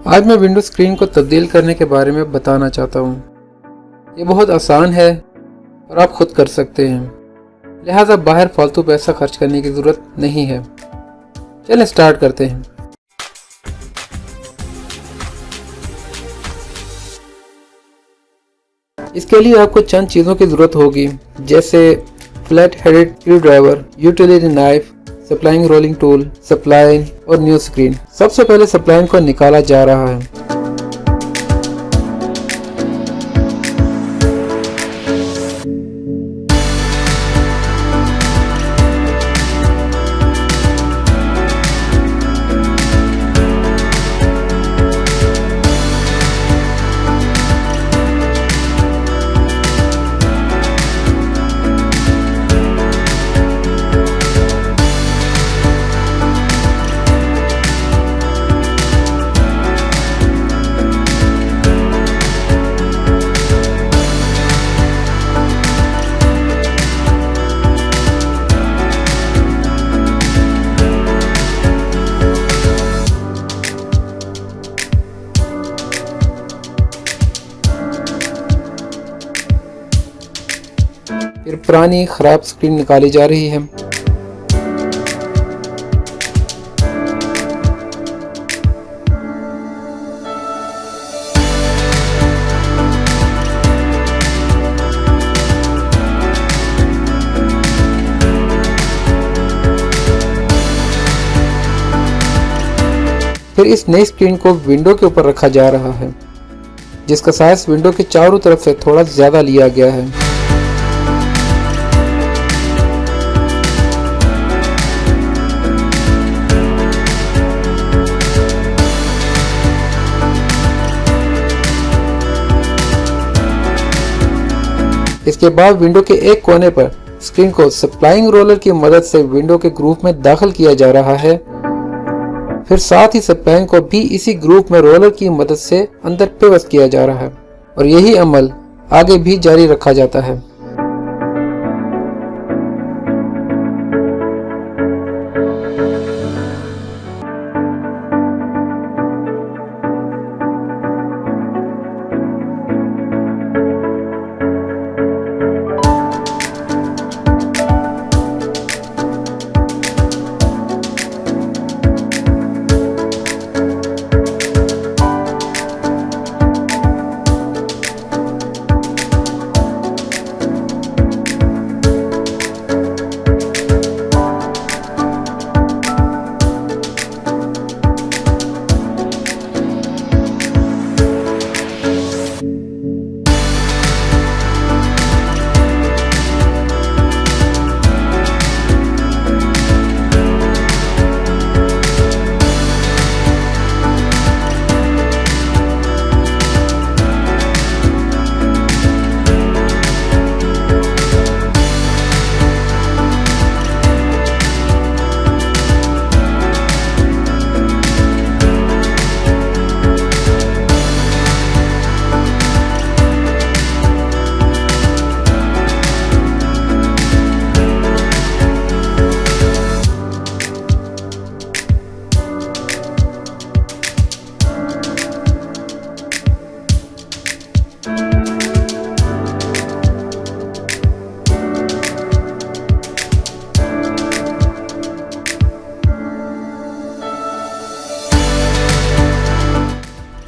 आज मैं window screen को तब्दील करने के बारे में बताना चाहता हूँ। ये बहुत आसान है और आप खुद कर सकते हैं, लिहाजा बाहर फालतू पैसा खर्च करने की ज़रूरत नहीं है। चलें स्टार्ट करते हैं। इसके लिए आपको चंद चीज़ों की ज़रूरत होगी, जैसे flat headed screwdriver, utility knife, spline rolling tool, spline और न्यू स्क्रीन। सबसे पहले सप्लाइन को निकाला जा रहा है। फिर पुरानी ख़राब स्क्रीन निकाली जा रही है। फिर इस नई स्क्रीन को विंडो के ऊपर रखा जा रहा है, जिसका साइज विंडो के चारों तरफ से थोड़ा ज़्यादा लिया गया है। इसके बाद विंडो के एक कोने पर स्क्रीन को सप्लाइंग रोलर की मदद से विंडो के ग्रूव में दाखिल किया जा रहा है। फिर साथ ही सप्लाइन को भी इसी ग्रूव में रोलर की मदद से अंदर पिवट किया जा रहा है और यही अमल आगे भी जारी रखा जाता है।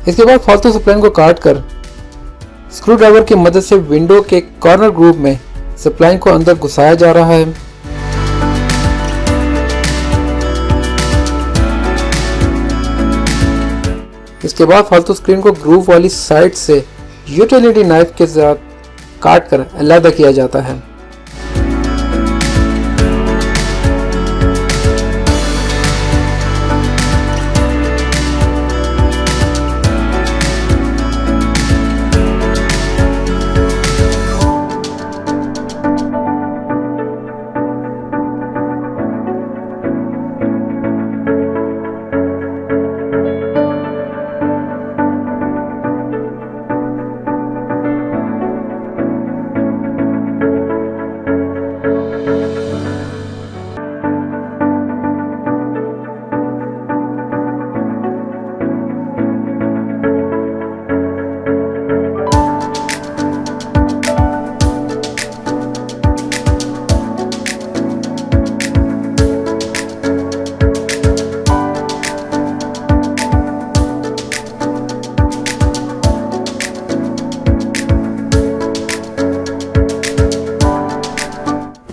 इसके बाद फालतू सप्लाइन को काट कर स्क्रू ड्राइवर की मदद से विंडो के कॉर्नर ग्रूव में सप्लाइन को अंदर घुसाया जा रहा है। इसके बाद फालतू स्क्रीन को ग्रूव वाली साइड से यूटिलिटी नाइफ के साथ काट कर अलग किया जाता है।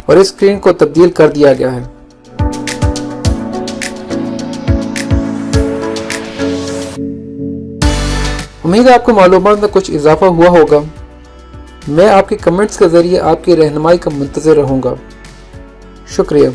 और इस स्क्रीन को तब्दील कर दिया गया है। उम्मीद है आपको मालूमात में कुछ इजाफा हुआ होगा। मैं आपके कमेंट्स के जरिए आपकी रहनुमाई का मुंतज़िर रहूँगा। शुक्रिया।